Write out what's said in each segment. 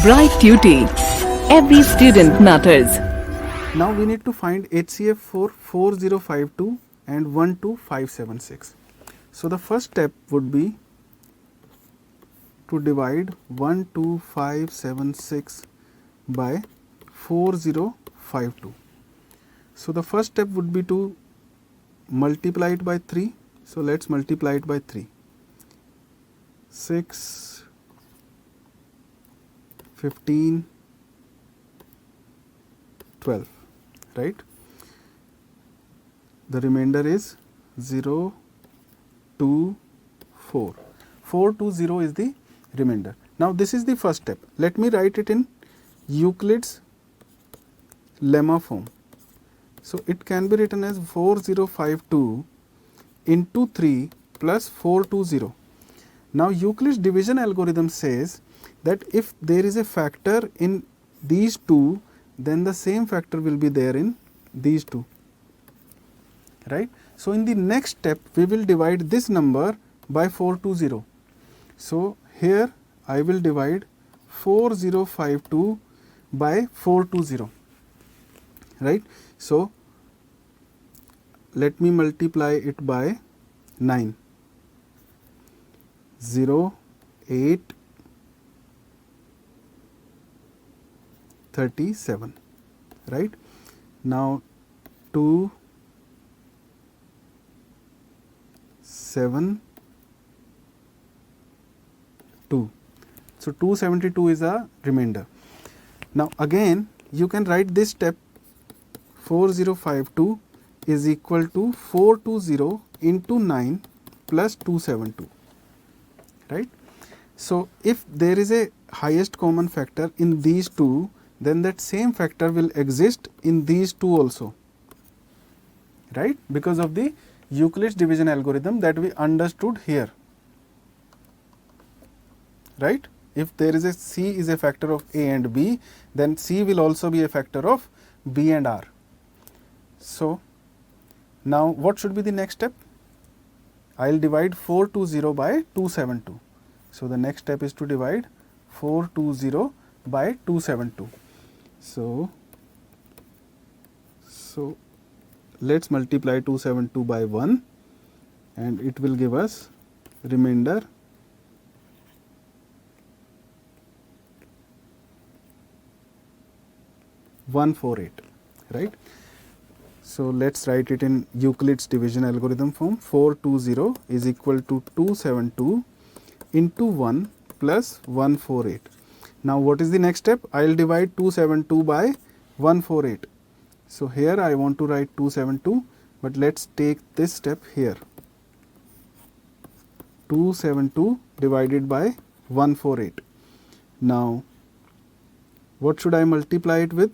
Bright Tuty. Every student matters. Now we need to find HCF for 4052 and 12576. So the first step would be to divide 12576 by 4052. So the first step would be to multiply it by 3. So let's multiply it by 3. 6, 15, 12, right? The remainder is 0, 2, 4. 420 is the remainder. Now this is the first step. Let me write it in Euclid's lemma form. So it can be written as 4052 into 3 plus 420. Now Euclid's division algorithm says that if there is a factor in these two, then the same factor will be there in these two, right? So in the next step we will divide this number by 420. So here I will divide 4052 by 420, right? So let me multiply it by 9. 0, 8, 37, right? Now 2, 7, 2. So 272 is a remainder. Now again you can write this step 4052 is equal to 420 into 9 plus 272, right? So if there is a highest common factor in these two, then that same factor will exist in these two also, right? Because of the Euclid's division algorithm that we understood here, right? If there is a C is a factor of A and B, then C will also be a factor of B and R. So now what should be the next step? I will divide 420 by 272. So the next step is to divide 420 by 272. So let's multiply 272 by 1 and it will give us remainder 148, right? So let's write it in Euclid's division algorithm form. 420 is equal to 272 into 1 plus 148. Now what is the next step? I will divide 272 by 148. So here I want to write 272, but let's take this step here. 272 divided by 148. Now what should I multiply it with?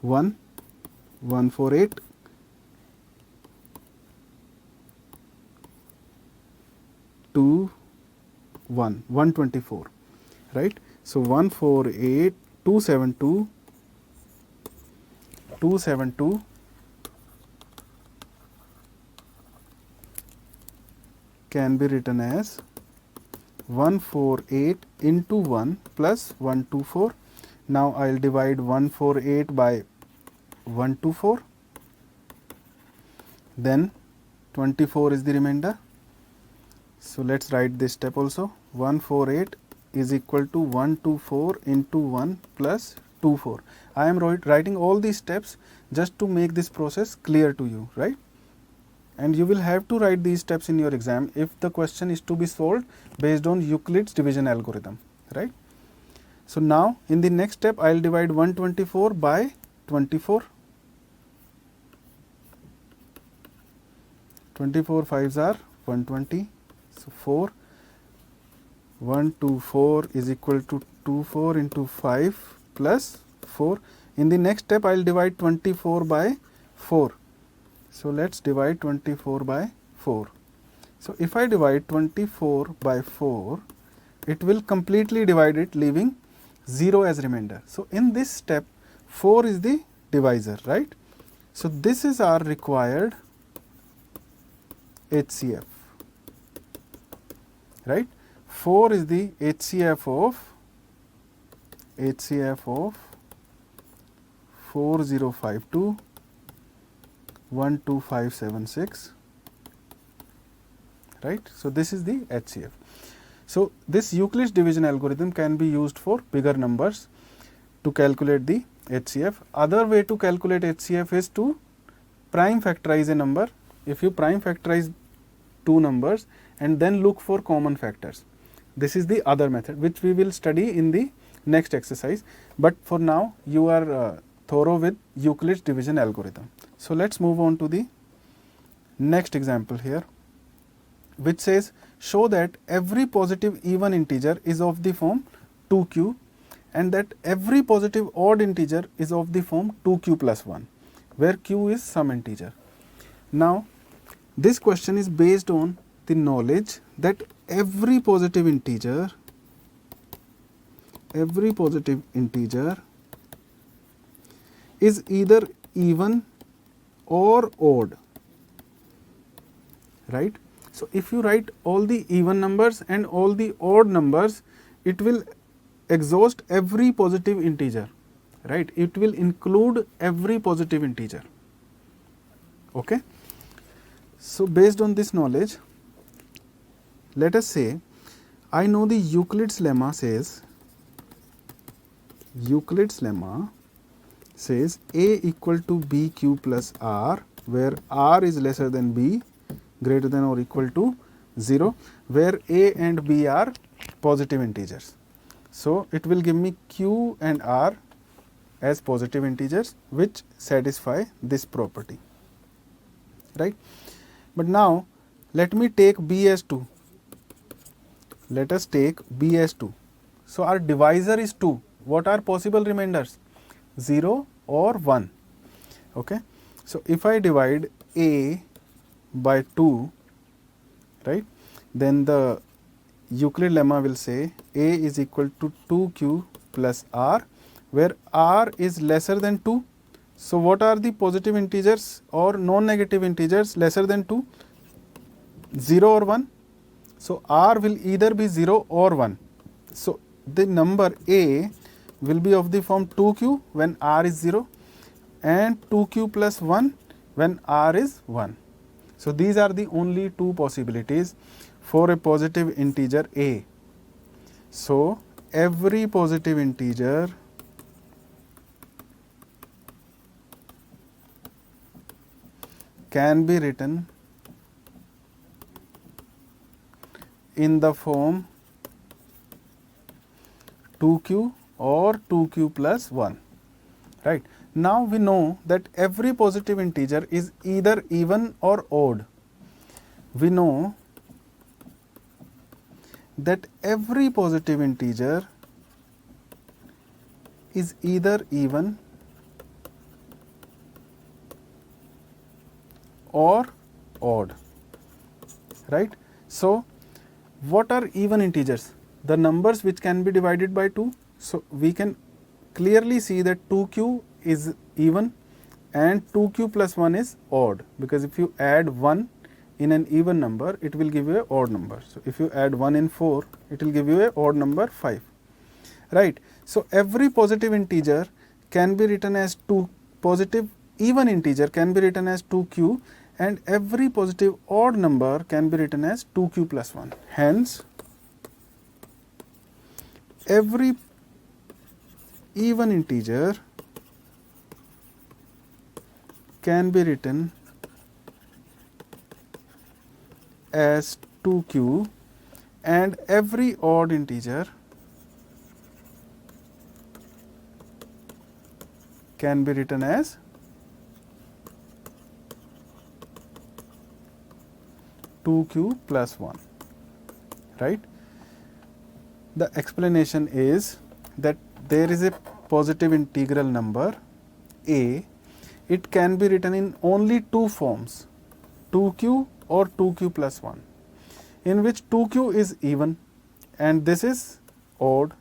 1, 148, 2, 1, 124, right? So 148, 272, 272 can be written as 148 into 1 plus 124. Now I will divide 148 by 124, then 24 is the remainder. So let's write this step also. 148 is equal to 124 into 1 plus 24. I am writing all these steps just to make this process clear to you, right? And you will have to write these steps in your exam if the question is to be solved based on Euclid's division algorithm, right? So now in the next step I will divide 124 by 24. 24 5s are 120. So 4, 124 is equal to 24 into 5 plus 4. In the next step I will divide 24 by 4. So let's divide 24 by 4. So if I divide 24 by 4, it will completely divide it, leaving 0 as remainder. So in this step 4 is the divisor, right? So this is our required HCF, right? 4 is the HCF of HCF of 4052 12576, right. So, this is the HCF. So, this Euclid's division algorithm can be used for bigger numbers to calculate the HCF. Other way to calculate HCF is to prime factorize a number. If you prime factorize two numbers and then look for common factors, this is the other method which we will study in the next exercise, but for now you are thorough with Euclid's division algorithm. So, let us move on to the next example here, which says show that every positive even integer is of the form 2q and that every positive odd integer is of the form 2q plus 1, where q is some integer. Now, this question is based on the knowledge that every positive integer is either even or odd, right. So, if you write all the even numbers and all the odd numbers, it will exhaust every positive integer, right. It will include every positive integer. Okay. So, based on this knowledge, let us say I know the Euclid's lemma says A equal to BQ plus R, where R is lesser than B, greater than or equal to 0, where A and B are positive integers. So, it will give me Q and R as positive integers which satisfy this property, right. But now, let me take B as 2. Let us take B as 2. So, our divisor is 2. What are possible remainders? 0 or 1. Okay. So, if I divide A by 2, right, then the Euclid lemma will say A is equal to 2q plus R, where R is lesser than 2. So, what are the positive integers or non-negative integers lesser than 2? 0 or 1. So, R will either be 0 or 1. So, the number A will be of the form 2q when R is 0 and 2q plus 1 when R is 1. So, these are the only two possibilities for a positive integer A. So, every positive integer can be written in the form 2q or 2q plus 1, right. Now, we know that every positive integer is either even or odd. We know that every positive integer is either even or odd, right. So, what are even integers? The numbers which can be divided by 2. So, we can clearly see that 2q is even and 2q plus 1 is odd, because if you add 1 in an even number, it will give you an odd number. So, if you add 1 in 4, it will give you an odd number 5, right. So, every positive integer can be written as positive even integer can be written as 2q and every positive odd number can be written as 2q plus 1. Hence, every even integer can be written as 2q and every odd integer can be written as 2q plus 1, right. The explanation is that there is a positive integral number A. It can be written in only two forms, 2q or 2q plus 1, in which 2q is even and this is odd.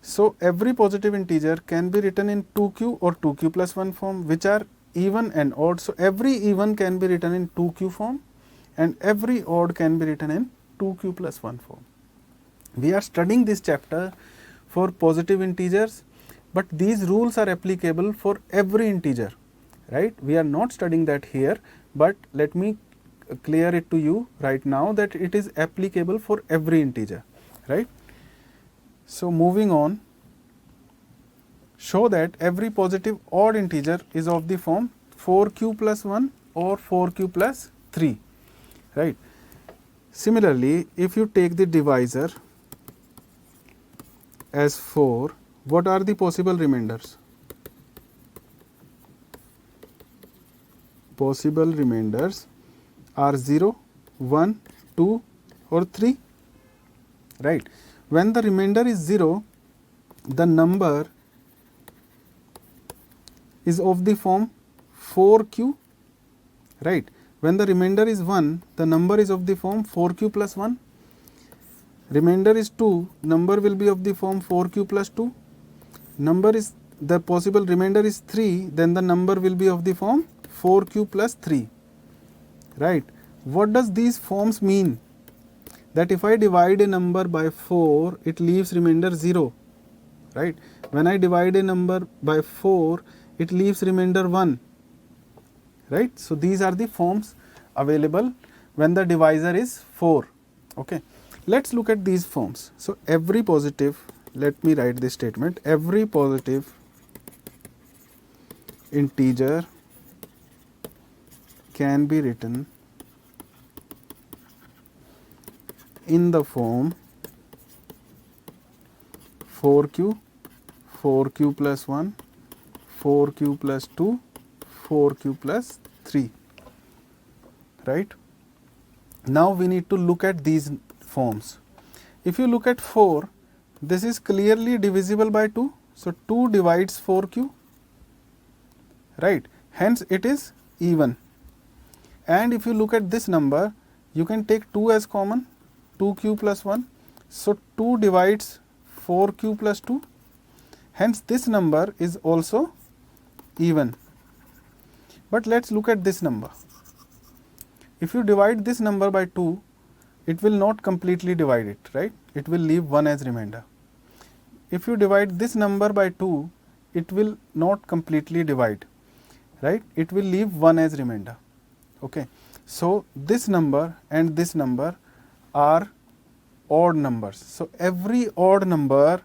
So, every positive integer can be written in 2q or 2q plus 1 form, which are even and odd. So, every even can be written in 2q form and every odd can be written in 2q plus 1 form. We are studying this chapter for positive integers, but these rules are applicable for every integer, right. We are not studying that here, but let me clear it to you right now that it is applicable for every integer, right. So, moving on, show that every positive odd integer is of the form 4q plus 1 or 4q plus 3, right. Similarly, if you take the divisor as 4, what are the possible remainders? Possible remainders are 0, 1, 2 or 3, right. When the remainder is 0, the number is of the form 4q, right. When the remainder is 1, the number is of the form 4q plus 1. Remainder is 2, number will be of the form 4q plus 2. Number is, the possible remainder is 3, then the number will be of the form 4q plus 3, right. What does these forms mean? That if I divide a number by 4, it leaves remainder 0, right. When I divide a number by 4, it leaves remainder 1, right. So, these are the forms available when the divisor is 4. Okay. Let us look at these forms. So, every positive, let me write this statement, every positive integer can be written in the form 4q, 4q plus 1, 4q plus 2, 4q plus 3, right. Now, we need to look at these forms. If you look at 4, this is clearly divisible by 2. So, 2 divides 4q, right. Hence, it is even. And if you look at this number, you can take 2 as common, 2q plus 1. So, 2 divides 4q plus 2. Hence, this number is also even. But let us look at this number. If you divide this number by 2, it will not completely divide it, right. It will leave 1 as remainder. If you divide this number by 2, it will not completely divide, right. It will leave 1 as remainder. Okay. So, this number and this number are odd numbers. So, every odd number,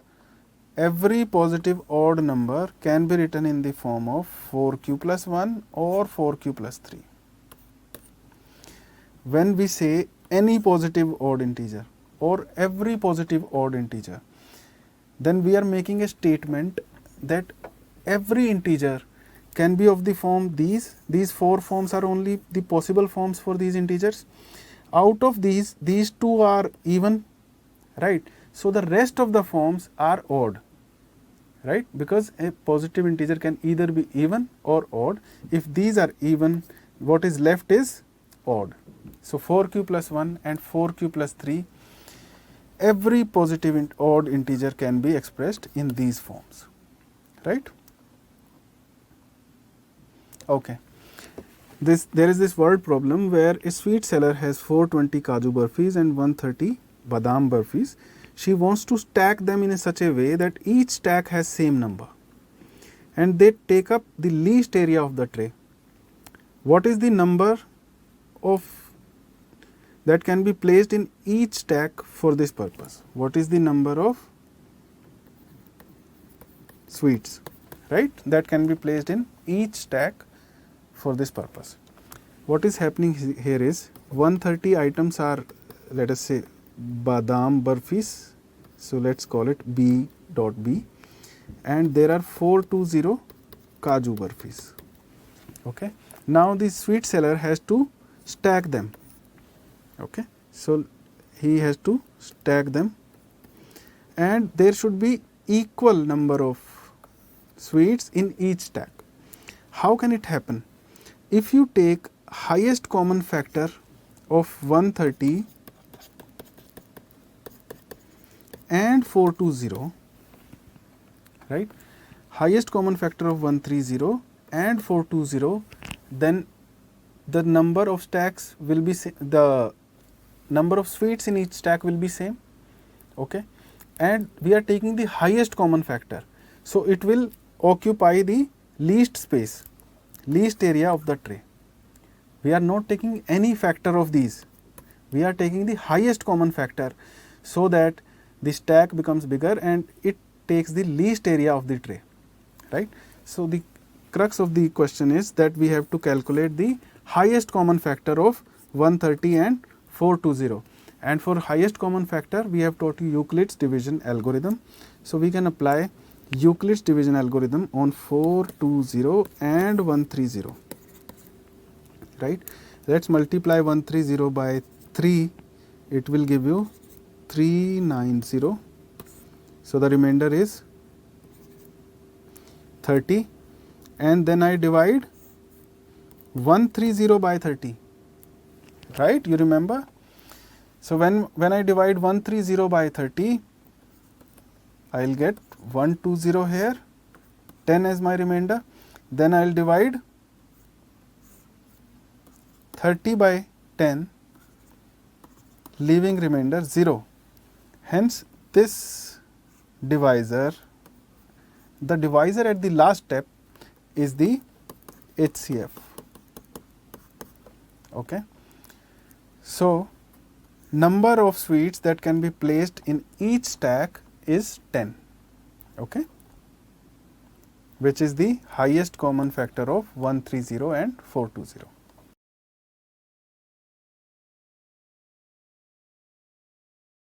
every positive odd number can be written in the form of 4q plus 1 or 4q plus 3. When we say any positive odd integer or every positive odd integer, then we are making a statement that every integer can be of the form these 4 forms are only the possible forms for these integers. Out of these 2 are even, right. So, the rest of the forms are odd, right, because a positive integer can either be even or odd. If these are even, what is left is odd. So, 4q plus 1 and 4q plus 3, every positive odd integer can be expressed in these forms, right. Okay. There is this word problem where a sweet seller has 420 kaju burfis and 130 badam burfis. She wants to stack them in such a way that each stack has same number and they take up the least area of the tray. What is the number of that can be placed in each stack for this purpose? What is the number of sweets, right, that can be placed in each stack for this purpose? What is happening here is 130 items are, let us say, badam burfis. So, let us call it B dot B, and there are 420 kaju burfis. Okay. Now, the sweet seller has to stack them. Okay. So, he has to stack them and there should be equal number of sweets in each stack. How can it happen? If you take highest common factor of 130 and 420, right, highest common factor of 130 and 420, then the number of stacks will be the number of sweets in each stack will be same. Okay. and we are taking the highest common factor. So it will occupy the least space, least area of the tray. We are not taking any factor of these, we are taking the highest common factor, so that the stack becomes bigger and it takes the least area of the tray, right. So the crux of the question is that we have to calculate the highest common factor of 130 and 420, and for highest common factor we have taught you Euclid's division algorithm. So we can apply Euclid's division algorithm on 420 and 130, right. Let us multiply 130 by 3, it will give you 390. So the remainder is 30, and then I divide 130 by 30, right, you remember. So when I divide 130 by 30, I will get 120 here, 10 as my remainder, then I will divide 30 by 10, leaving remainder 0. Hence this divisor, the divisor at the last step is the HCF. Okay. So number of sweets that can be placed in each stack is 10, okay, which is the highest common factor of 130 and 420.